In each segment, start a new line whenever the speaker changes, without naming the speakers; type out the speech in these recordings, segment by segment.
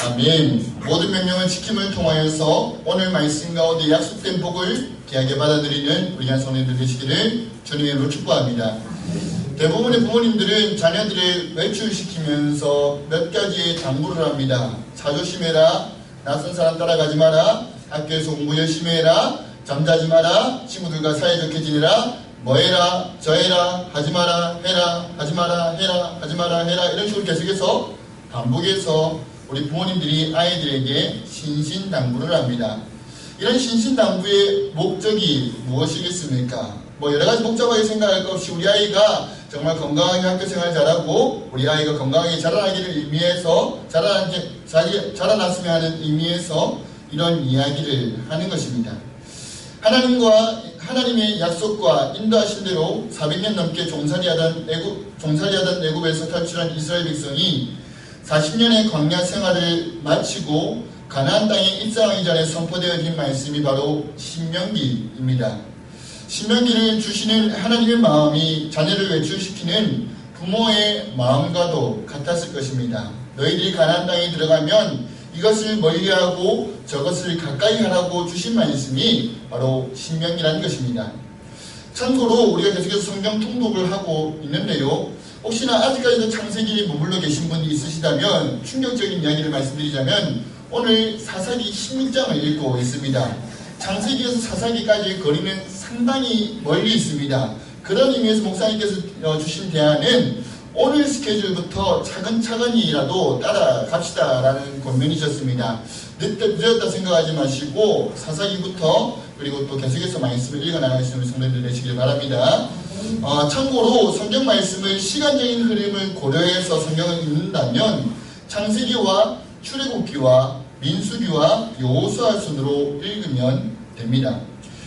아멘. 모든 명령을 지킴을 통하여서 오늘 말씀 가운데 약속된 복을 귀하게 받아들이는 우리 한 성도님들 되시기를 주님의 이름으로 축복합니다. 대부분의 부모님들은 자녀들을 외출시키면서 몇 가지의 당부를 합니다. 자조심해라, 낯선 사람 따라가지 마라, 학교에서 공부 열심히 해라, 잠자지 마라, 친구들과 사이좋게 지내라, 뭐해라, 저해라, 하지마라, 해라, 하지마라, 해라, 하지마라, 해라, 이런 식으로 계속해서 반복해서 우리 부모님들이 아이들에게 신신당부를 합니다. 이런 신신당부의 목적이 무엇이겠습니까? 여러가지 복잡하게 생각할 것 없이 우리 아이가 정말 건강하게 학교생활 잘하고 우리 아이가 건강하게 자라나기를 의미해서 자라났으면 하는 의미에서 이런 이야기를 하는 것입니다. 하나님의 약속과 인도하신 대로 400년 넘게 종살이하던 애굽에서 탈출한 이스라엘 백성이 40년의 광야 생활을 마치고 가나안 땅에 입성하기 전에 선포되어진 말씀이 바로 신명기입니다. 신명기를 주시는 하나님의 마음이 자녀를 외출시키는 부모의 마음과도 같았을 것입니다. 너희들이 가나안 땅에 들어가면 이것을 멀리하고 저것을 가까이 하라고 주신 말씀이 바로 신명기라는 것입니다. 참고로 우리가 계속해서 성경 통독을 하고 있는데요. 혹시나 아직까지도 창세기에 머물러 계신 분이 있으시다면 충격적인 이야기를 말씀드리자면 오늘 사사기 16장을 읽고 있습니다. 창세기에서 사사기까지의 거리는 상당히 멀리 있습니다. 그런 의미에서 목사님께서 주신 대안은 오늘 스케줄부터 차근차근히라도 따라갑시다라는 권면이셨습니다. 늦었다 생각하지 마시고 사사기부터 그리고 또 계속해서 말씀을 읽어나갈 수 있는 성도들 되시길 바랍니다. 참고로 성경 말씀을 시간적인 흐름을 고려해서 성경을 읽는다면 창세기와 출애굽기와 민수기와 여호수아 순으로 읽으면 됩니다.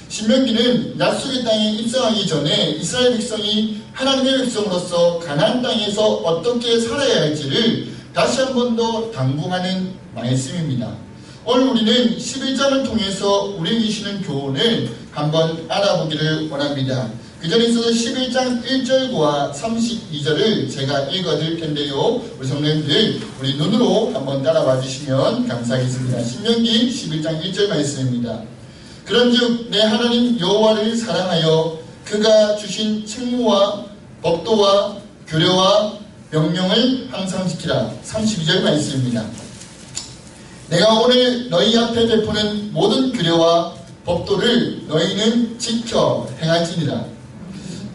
신명기는 약속의 땅에 입성하기 전에 이스라엘 백성이 하나님의 백성으로서 가나안 땅에서 어떻게 살아야 할지를 다시 한 번 더 당부하는 말씀입니다. 오늘 우리는 11장을 통해서 우리에게 주시는 교훈을 한번 알아보기를 원합니다. 그 전에 있어서 11장 1절과 32절을 제가 읽어드릴 텐데요. 우리 성도님들 우리 눈으로 한번 따라봐 주시면 감사하겠습니다. 신명기 11장 1절 말씀입니다. 그런즉 내 하나님 여호와를 사랑하여 그가 주신 책무와 법도와 규례와 명령을 항상 지키라. 32절 말씀입니다. 내가 오늘 너희 앞에 베푸는 모든 규례와 법도를 너희는 지켜 행할지니라.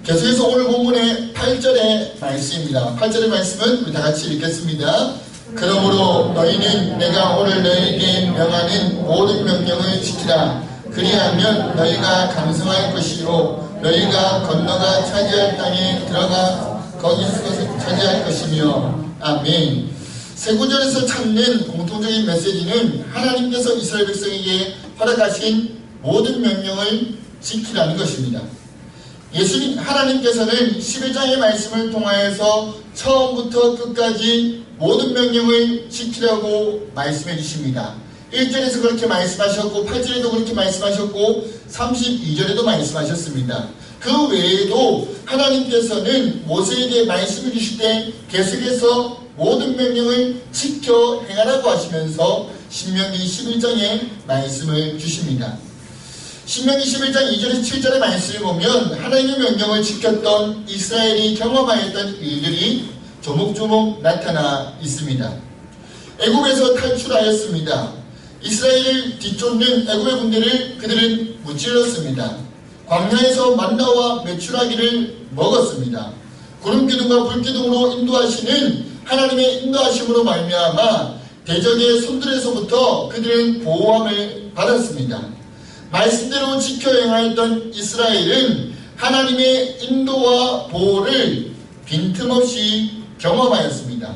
계속해서 오늘 본문의 8절의 말씀입니다. 8절의 말씀은 우리 다같이 읽겠습니다. 그러므로 너희는 내가 오늘 너희에게 명하는 모든 명령을 지키라. 그리하면 너희가 강성할 것이요 너희가 건너가 차지할 땅에 들어가 거기서 차지할 것이며. 아멘. 세 구절에서 찾는 공통적인 메시지는 하나님께서 이스라엘 백성에게 허락하신 모든 명령을 지키라는 것입니다. 하나님께서는 11장의 말씀을 통하여서 처음부터 끝까지 모든 명령을 지키라고 말씀해 주십니다. 1절에서 그렇게 말씀하셨고 8절에도 그렇게 말씀하셨고 32절에도 말씀하셨습니다. 그 외에도 하나님께서는 모세에게 말씀을 주실 때 계속해서 모든 명령을 지켜 행하라고 하시면서 신명기 11장에 말씀을 주십니다. 신명기 11장 2절에서 7절의 말씀을 보면 하나님의 명령을 지켰던 이스라엘이 경험하였던 일들이 조목조목 나타나 있습니다. 애굽에서 탈출하였습니다. 이스라엘을 뒤쫓는 애굽의 군대를 그들은 무찔렀습니다. 광야에서 만나와 메추라기를 먹었습니다. 구름기둥과 불기둥으로 인도하시는 하나님의 인도하심으로 말미암아 대적의 손들에서부터 그들은 보호함을 받았습니다. 말씀대로 지켜 행하였던 이스라엘은 하나님의 인도와 보호를 빈틈없이 경험하였습니다.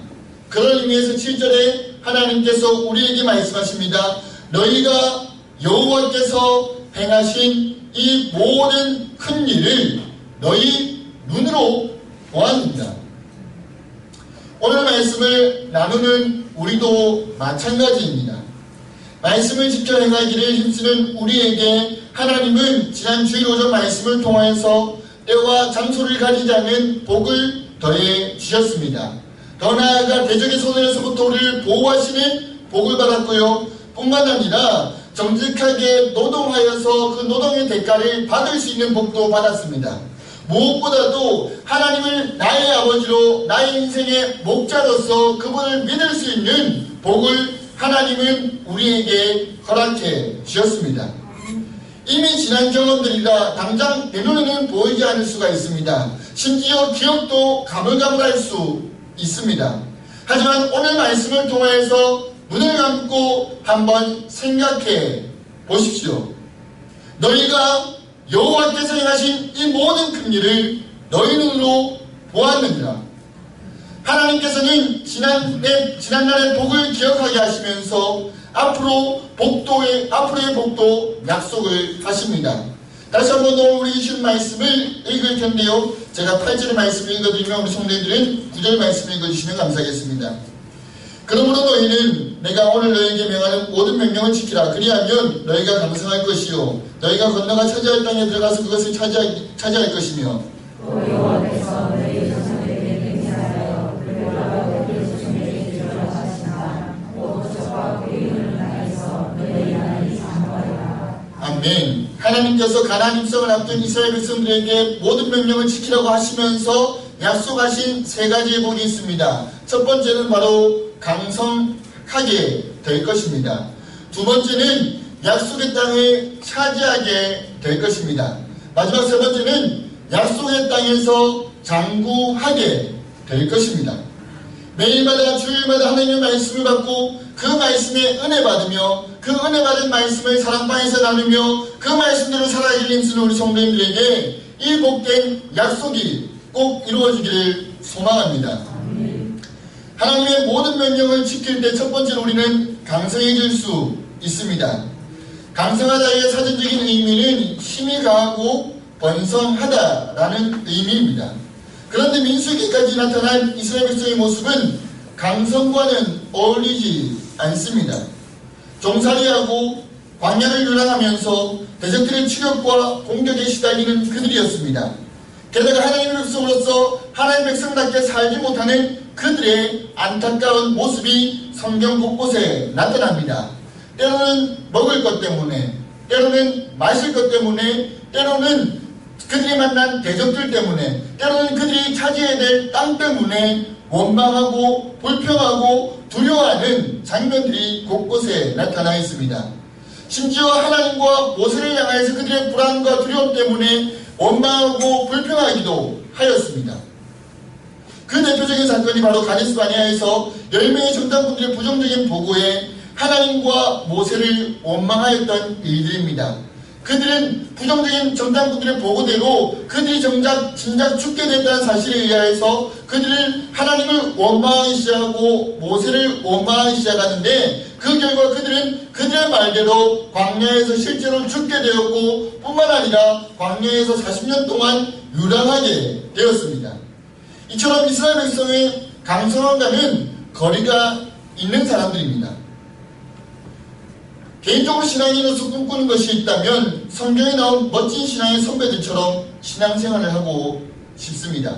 그런 의미에서 7절에 하나님께서 우리에게 말씀하십니다. 너희가 여호와께서 행하신 이 모든 큰 일을 너희 눈으로 보았습니다. 오늘 말씀을 나누는 우리도 마찬가지입니다. 말씀을 지켜 행하기를 힘쓰는 우리에게 하나님은 지난 주일 오전 말씀을 통하여서 때와 장소를 가리지 않은 복을 더해 주셨습니다. 더 나아가 대적의 손에서부터 우리를 보호하시는 복을 받았고요. 뿐만 아니라 정직하게 노동하여서 그 노동의 대가를 받을 수 있는 복도 받았습니다. 무엇보다도 하나님을 나의 아버지로 나의 인생의 목자로서 그분을 믿을 수 있는 복을 하나님은 우리에게 허락해 주셨습니다. 이미 지난 경험들이라 당장 내 눈에는 보이지 않을 수가 있습니다. 심지어 기억도 가물가물할 수 있습니다. 하지만 오늘 말씀을 통해서 눈을 감고 한번 생각해 보십시오. 너희가 여호와께서 행하신 이 모든 큰 일을 너희 눈으로 보았느니라. 하나님께서는 지난날의 복을 기억하게 하시면서 앞으로의 복도 약속을 하십니다. 다시 한번 오늘 우리 주신 말씀을 읽을 텐데요. 제가 8절의 말씀을 읽어드리면 우리 성도님들은 9절 말씀을 읽어주시면 감사하겠습니다. 그러므로 너희는 내가 오늘 너희에게 명하는 모든 명령을 지키라. 그리하면 너희가 강성할 것이요 너희가 건너가 차지할 땅에 들어가서 그것을 차지할 것이며
여호와께서 너희 조상들에게 맹세하여 그를 올라가 그의 조상에게 주려고 하시나 오토적과 그의 이름을 당해서 너희 나라를 장구하리라.
아멘. 하나님께서 가나안 입성을 앞둔 이스라엘 백성들에게 모든 명령을 지키라고 하시면서 약속하신 세 가지의 복이 있습니다. 첫 번째는 바로 강성하게 될 것입니다. 두 번째는 약속의 땅을 차지하게 될 것입니다. 마지막 세 번째는 약속의 땅에서 장구하게 될 것입니다. 매일마다 주일마다 하나님의 말씀을 받고 그 말씀에 은혜 받으며 그 은혜 받은 말씀을 사랑방에서 나누며 그 말씀대로 살아가길 힘쓰는 우리 성도님들에게 이 복된 약속이 꼭 이루어지기를 소망합니다. 하나님의 모든 명령을 지킬 때 첫 번째로 우리는 강성해질 수 있습니다. 강성하다의 사전적인 의미는 힘이 강하고 번성하다라는 의미입니다. 그런데 민수기까지 나타난 이스라엘 백성의 모습은 강성과는 어울리지 않습니다. 종살이하고 광야를 유랑하면서 대적들의 추격과 공격에 시달리는 그들이었습니다. 게다가 하나님의 백성으로서 하나님의 백성답게 살지 못하는 그들의 안타까운 모습이 성경 곳곳에 나타납니다. 때로는 먹을 것 때문에, 때로는 마실 것 때문에, 때로는 그들이 만난 대적들 때문에, 때로는 그들이 차지해야 될 땅 때문에 원망하고 불평하고 두려워하는 장면들이 곳곳에 나타나 있습니다. 심지어 하나님과 모세를 향하여서 그들의 불안과 두려움 때문에 원망하고 불평하기도 하였습니다. 그 대표적인 사건이 바로 가데스 바네아에서 10명의 정탐꾼들의 부정적인 보고에 하나님과 모세를 원망하였던 일들입니다. 그들은 부정적인 정탐꾼들의 보고대로 그들이 진작 죽게 됐다는 사실에 의하여서 그들은 하나님을 원망하기 시작하고 모세를 원망하기 시작하는데 그 결과 그들은 그들의 말대로 광야에서 실제로 죽게 되었고 뿐만 아니라 광야에서 40년 동안 유랑하게 되었습니다. 이처럼 이스라엘 백성의 강성함과는 거리가 있는 사람들입니다. 개인적으로 신앙인으로서 꿈꾸는 것이 있다면 성경에 나온 멋진 신앙의 선배들처럼 신앙생활을 하고 싶습니다.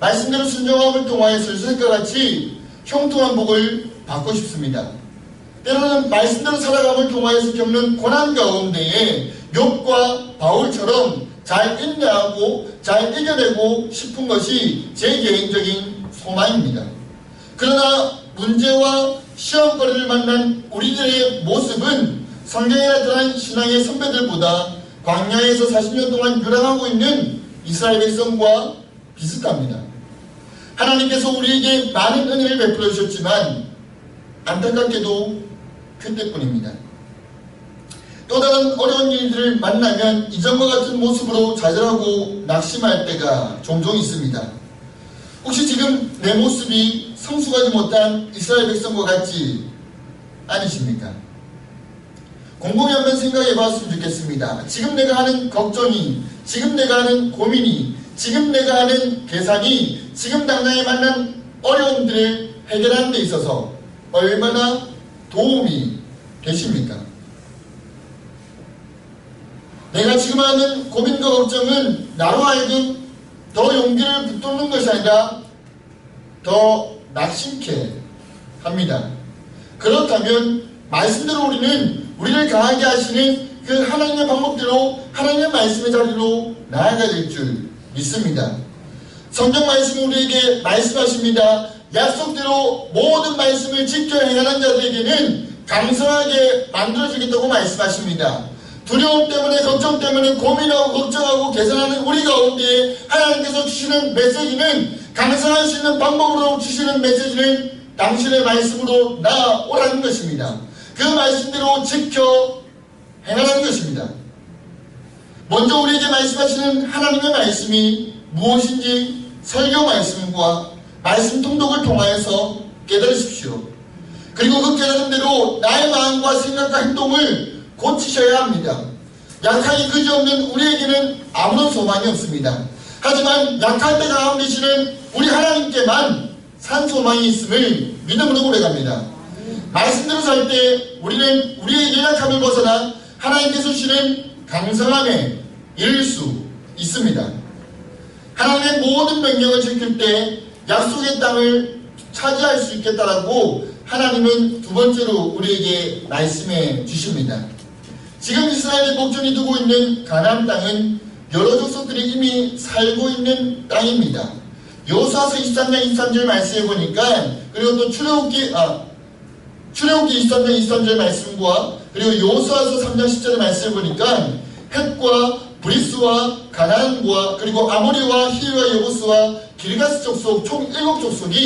말씀대로 순종함을 통하여 설수색과 같이 형통한 복을 받고 싶습니다. 때로는 말씀대로 살아감을 통하여서 겪는 고난 가운데에 욥과 바울처럼 잘 인내하고 잘 이겨내고 싶은 것이 제 개인적인 소망입니다. 그러나 문제와 시험거리를 만난 우리들의 모습은 성경에 나타난 신앙의 선배들보다 광야에서 40년 동안 유랑하고 있는 이스라엘 백성과 비슷합니다. 하나님께서 우리에게 많은 은혜를 베풀어 주셨지만 안타깝게도 그때뿐입니다. 또 다른 어려운 일들을 만나면 이전과 같은 모습으로 좌절하고 낙심할 때가 종종 있습니다. 혹시 지금 내 모습이 성숙하지 못한 이스라엘 백성과 같지 않으십니까? 곰곰이 한번 생각해 봤으면 좋겠습니다. 지금 내가 하는 걱정이, 지금 내가 하는 고민이, 지금 내가 하는 계산이 지금 당장에 만난 어려움들을 해결하는 데 있어서 얼마나 도움이 되십니까? 내가 지금 하는 고민과 걱정은 나로 하여금 더 용기를 붙돋는 것이 아니라 더 낙심케 합니다. 그렇다면 말씀대로 우리를 강하게 하시는 그 하나님의 방법대로 하나님의 말씀의 자리로 나아가야 될 줄 믿습니다. 성경 말씀은 우리에게 말씀하십니다. 약속대로 모든 말씀을 지켜 행하는 자들에게는 강성하게 만들어주겠다고 말씀하십니다. 두려움 때문에 걱정 때문에 고민하고 걱정하고 계산하는 우리 가운데 하나님께서 주시는 메시지는, 강성할 수 있는 방법으로 주시는 메시지는 당신의 말씀으로 나오라는 것입니다. 그 말씀대로 지켜 행하라는 것입니다. 먼저 우리에게 말씀하시는 하나님의 말씀이 무엇인지 설교 말씀과 말씀 통독을 통하여서 깨달으십시오. 그리고 그 깨달은 대로 나의 마음과 생각과 행동을 고치셔야 합니다. 약하기 그지없는 우리에게는 아무런 소망이 없습니다. 하지만 약할 때 강함 되시는 우리 하나님께만 산 소망이 있음을 믿음으로 고백합니다. 말씀대로 살 때 우리는 우리의 연약함을 벗어나 하나님께서 주시는 강성함에 이를 수 있습니다. 하나님의 모든 명령을 지킬 때 약속의 땅을 차지할 수 있겠다라고 하나님은 두 번째로 우리에게 말씀해 주십니다. 지금 이스라엘이 목전이 두고 있는 가나안 땅은 여러 족속들이 이미 살고 있는 땅입니다. 여호수아서 23장 23절 말씀해 보니까, 그리고 또 출애굽기 23장 23절 말씀과 그리고 여호수아서 3장 10절 말씀해 보니까 헷과 브리스와 가나안과 그리고 아모리와 히위와 여부스와 길가스 족속 총 7족속이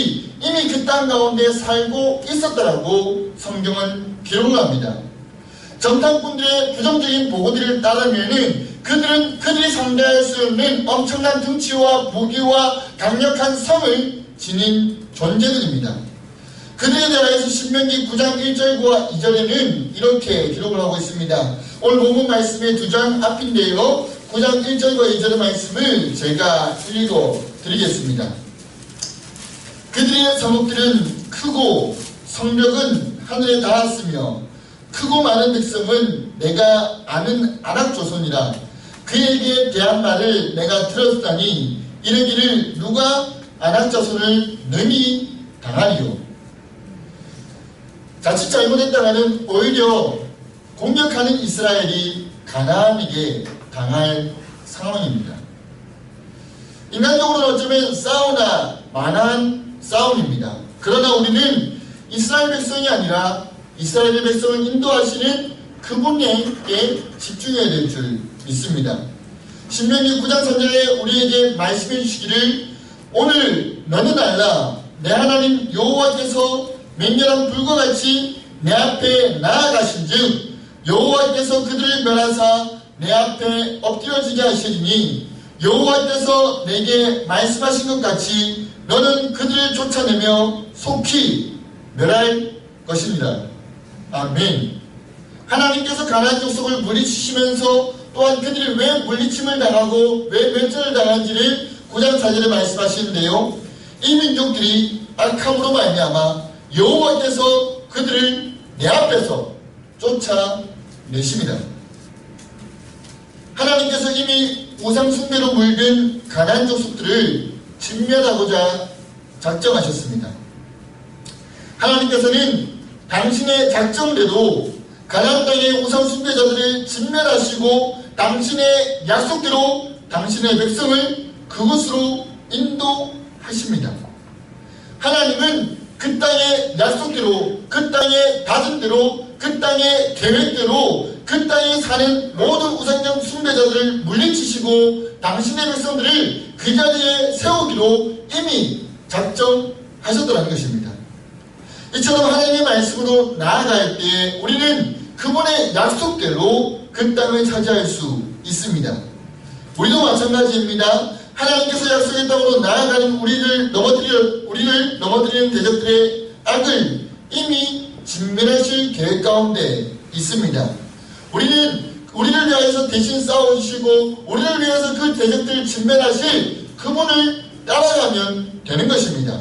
이미 그 땅 가운데 살고 있었다라고 성경은 기록을 합니다. 정탐꾼들의 부정적인 보고들을 따르면은 그들이 상대할 수 없는 엄청난 등치와 무기와 강력한 성을 지닌 존재들입니다. 그들에 대하여서 신명기 9장 1절과 2절에는 이렇게 기록을 하고 있습니다. 오늘 본문 말씀의 두 장 앞인데요, 9장 1절과 2절의 말씀을 제가 읽어 드리겠습니다. 그들의 성읍들은 크고 성벽은 하늘에 닿았으며 크고 많은 백성은 내가 아는 아낙조선이라. 그에게 대한 말을 내가 들었다니 이르기를 누가 아낙자손을 능히 당하리요. 자칫 잘못했다가는 오히려 공격하는 이스라엘이 가나안에게 당할 상황입니다. 인간적으로는 어쩌면 싸우나 마나한 싸움입니다. 그러나 우리는 이스라엘 백성이 아니라 이스라엘 백성을 인도하시는 그분에게 집중해야 될 줄 믿습니다. 신명기 9장 3절에 우리에게 말씀해 주시기를 오늘 너는 알라 내 하나님 여호와께서 맹렬한 불과 같이 내 앞에 나아가신즉 여호와께서 그들을 멸하사 내 앞에 엎드려지게 하시리니 여호와께서 내게 말씀하신 것 같이 너는 그들을 쫓아내며 속히 멸할 것입니다. 아멘. 하나님께서 가나안 족속을 물리치시면서 또한 그들이 왜 물리침을 당하고 왜 멸절을 당한지를 9장 4절에 말씀하시는데요, 이 민족들이 악함으로 말미암아 여호와께서 그들을 내 앞에서 쫓아내십니다. 하나님께서 이미 우상 숭배로 물든 가나안 족속들을 진멸하고자 작정하셨습니다. 하나님께서는 당신의 작정대로 가나안 땅의 우상 숭배자들을 진멸하시고 당신의 약속대로 당신의 백성을 그곳으로 인도하십니다. 하나님은 그 땅의 약속대로, 그 땅의 다진 대로, 그 땅의 계획대로 그 땅에 사는 모든 우상적 숭배자들을 물리치시고 당신의 백성들을 그 자리에 세우기로 이미 작정하셨다는 것입니다. 이처럼 하나님의 말씀으로 나아갈 때 우리는 그분의 약속대로 그 땅을 차지할 수 있습니다. 우리도 마찬가지입니다. 하나님께서 약속의 땅으로 나아가는 우리를 넘어뜨리는 대적들의 악을 이미 진멸하실 계획 가운데 있습니다. 우리를 위하여서 대신 싸워주시고 우리를 위해서 그 대적들을 진멸하실 그분을 따라가면 되는 것입니다.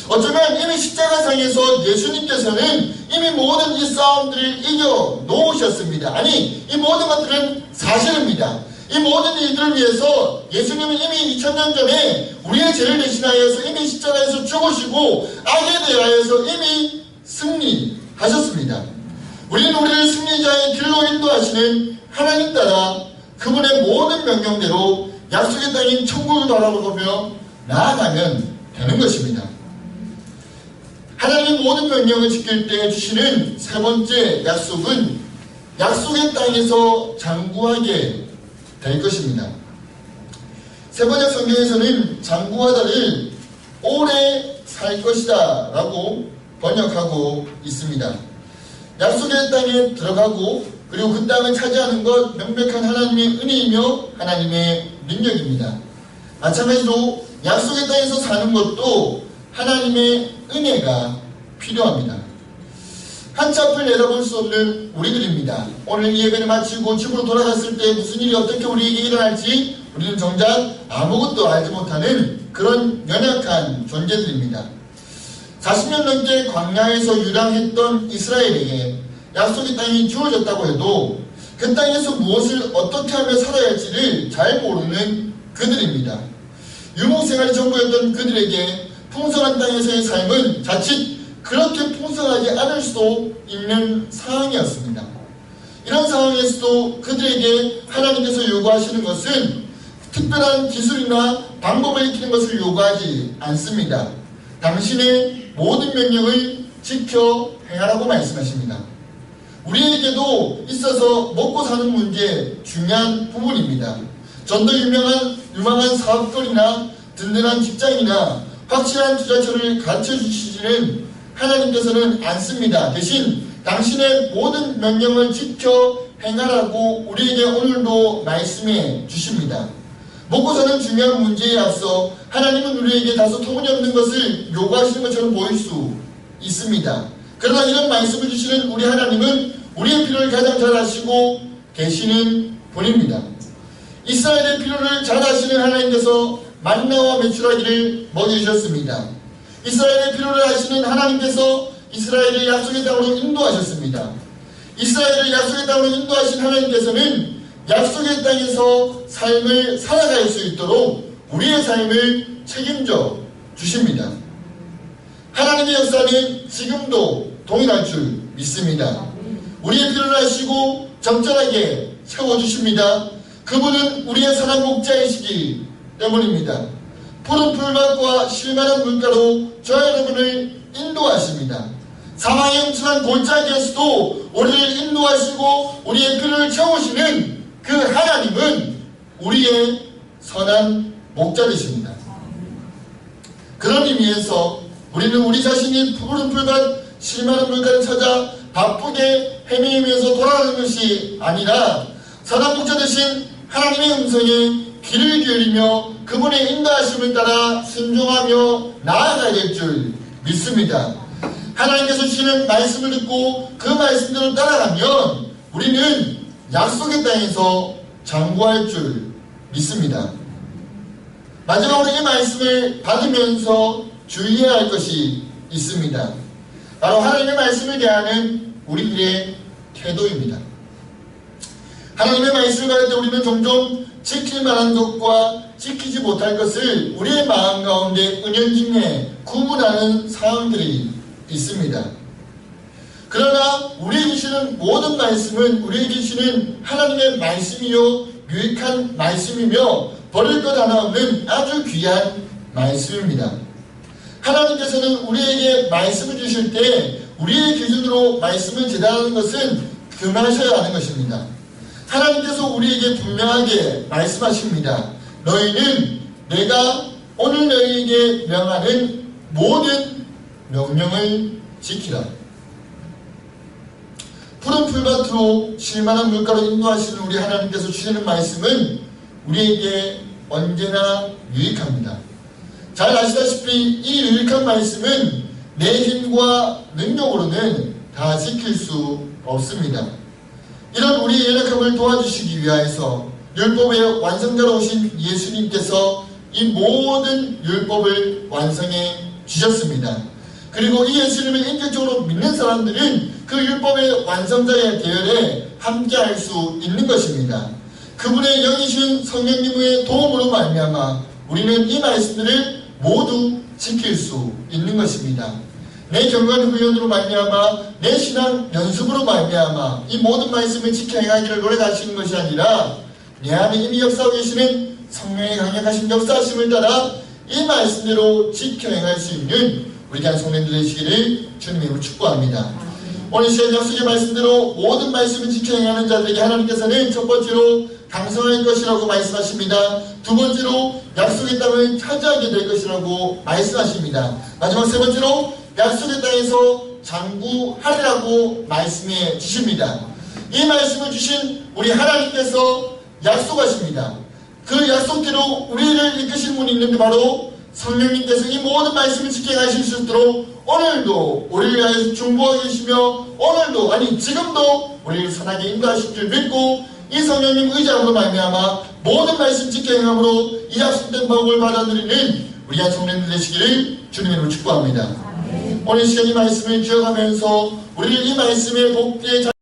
어쩌면 이미 십자가상에서 예수님께서는 이미 모든 이 싸움들을 이겨 놓으셨습니다. 아니, 이 모든 것들은 사실입니다. 이 모든 일들을 위해서 예수님은 이미 2000년 전에 우리의 죄를 대신하여서 이미 십자가에서 죽으시고 악에 대하여서 이미 승리하셨습니다. 하셨습니다. 우리는 우리를 승리자의 길로 인도하시는 하나님 따라 그분의 모든 명령대로 약속의 땅인 천국을 바라보며 나아가면 되는 것입니다. 하나님의 모든 명령을 지킬 때 주시는 세 번째 약속은 약속의 땅에서 장구하게 될 것입니다. 세 번째 성경에서는 장구하다를 오래 살 것이다 라고 번역하고 있습니다. 약속의 땅에 들어가고 그리고 그 땅을 차지하는 것 명백한 하나님의 은혜이며 하나님의 능력입니다. 마찬가지로 약속의 땅에서 사는 것도 하나님의 은혜가 필요합니다. 한치 앞을 내다볼 수 없는 우리들입니다. 오늘 이 예배를 마치고 집으로 돌아갔을 때 무슨 일이 어떻게 우리에게 일어날지 우리는 정작 아무것도 알지 못하는 그런 연약한 존재들입니다. 40년 넘게 광야에서 유랑했던 이스라엘에게 약속의 땅이 주어졌다고 해도 그 땅에서 무엇을 어떻게 하며 살아야 할지를 잘 모르는 그들입니다. 유목생활이 전부였던 그들에게 풍성한 땅에서의 삶은 자칫 그렇게 풍성하지 않을 수도 있는 상황이었습니다. 이런 상황에서도 그들에게 하나님께서 요구하시는 것은 특별한 기술이나 방법을 익히는 것을 요구하지 않습니다. 당신의 모든 명령을 지켜 행하라고 말씀하십니다. 우리에게도 있어서 먹고 사는 문제 중요한 부분입니다. 전도 유망한 사업거리나 든든한 직장이나 확실한 투자처를 가르쳐 주시지는 하나님께서는 않습니다. 대신 당신의 모든 명령을 지켜 행하라고 우리에게 오늘도 말씀해 주십니다. 먹고 사는 중요한 문제에 앞서 하나님은 우리에게 다소 터무니없는 것을 요구하시는 것처럼 보일 수 있습니다. 그러나 이런 말씀을 주시는 우리 하나님은 우리의 필요를 가장 잘 아시고 계시는 분입니다. 이스라엘의 필요를 잘 아시는 하나님께서 만나와 메추라기를 먹여주셨습니다. 이스라엘의 필요를 아시는 하나님께서 이스라엘을 약속의 땅으로 인도하셨습니다. 이스라엘을 약속의 땅으로 인도하신 하나님께서는 약속의 땅에서 삶을 살아갈 수 있도록 우리의 삶을 책임져 주십니다. 하나님의 역사는 지금도 동일할 줄 믿습니다. 우리의 필요를 아시고 적절하게 채워주십니다. 그분은 우리의 선한 목자이시기 때문입니다. 푸른 풀밭과 실만한 물가로 저와 여러분을 인도하십니다. 사망의 음침한 골짜기에서도 우리를 인도하시고 우리의 필요를 채우시는 그 하나님은 우리의 선한 목자이십니다. 그런 의미에서 우리는 우리 자신이 푸른 풀밭 실만한 물가를 찾아 바쁘게 헤매면서 돌아가는 것이 아니라 선한 목자 되신 하나님의 음성에 귀를 기울이며 그분의 인도하심을 따라 순종하며 나아가야 될 줄 믿습니다. 하나님께서 주시는 말씀을 듣고 그 말씀대로 따라가면 우리는 약속의 땅에서 장구할 줄 믿습니다. 마지막으로 이 말씀을 받으면서 주의해야 할 것이 있습니다. 바로 하나님의 말씀을 대하는 우리들의 태도입니다. 하나님의 말씀을 받을 때 우리는 종종 지킬 만한 것과 지키지 못할 것을 우리의 마음 가운데 은연중에 구분하는 상황들이 있습니다. 그러나 우리에게 주시는 모든 말씀은 우리에게 주시는 하나님의 말씀이요 유익한 말씀이며 버릴 것 하나 없는 아주 귀한 말씀입니다. 하나님께서는 우리에게 말씀을 주실 때 우리의 기준으로 말씀을 제단하는 것은 금하셔야 하는 것입니다. 하나님께서 우리에게 분명하게 말씀하십니다. 너희는 내가 오늘 너희에게 명하는 모든 명령을 지키라. 푸른 풀밭으로 실만한 물가로 인도하시는 우리 하나님께서 주시는 말씀은 우리에게 언제나 유익합니다. 잘 아시다시피 이 유익한 말씀은 내 힘과 능력으로는 다 지킬 수 없습니다. 이런 우리의 연약함을 도와주시기 위하여서 율법의 완성자로 오신 예수님께서 이 모든 율법을 완성해 주셨습니다. 그리고 이 예수님을 인격적으로 믿는 사람들은 그 율법의 완성자의 대열에 함께할 수 있는 것입니다. 그분의 영이신 성령님의 도움으로 말미암아 우리는 이 말씀들을 모두 지킬 수 있는 것입니다. 내 경건 훈련으로 말미암아 내 신앙 연습으로 말미암아 이 모든 말씀을 지켜 행하기를 노력하시는 것이 아니라 내 안에 이미 역사하고 계시는 성령의 강력하신 역사하심을 따라 이 말씀대로 지켜 행할 수 있는 우리 한 성도님들 되시기를 주님의 이름으로 축복합니다. 오늘 시간 약속의 말씀대로 모든 말씀을 지켜 행하는 자들에게 하나님께서는 첫 번째로 강성할 것이라고 말씀하십니다. 두 번째로 약속의 땅을 차지하게 될 것이라고 말씀하십니다. 마지막 세 번째로 약속의 땅에서 장구하리라고 말씀해 주십니다. 이 말씀을 주신 우리 하나님께서 약속하십니다. 그 약속대로 우리를 이끄시는 분이 있는데 바로 성령님께서 이 모든 말씀을 지켜 가실 수 있도록 오늘도 우리를 위하여 중보하고 계시며 오늘도 아니 지금도 우리를 선하게 인도하실 줄 믿고 이 성령님 의지함으로 말미암아 모든 말씀 지켜 행함으로 이 약속된 복을 받아들이는 우리 한 성령님 되시기를 주님의 이름으로 축복합니다. 오늘 시간 이 말씀을 기억하면서 우리를 이 말씀의 복되의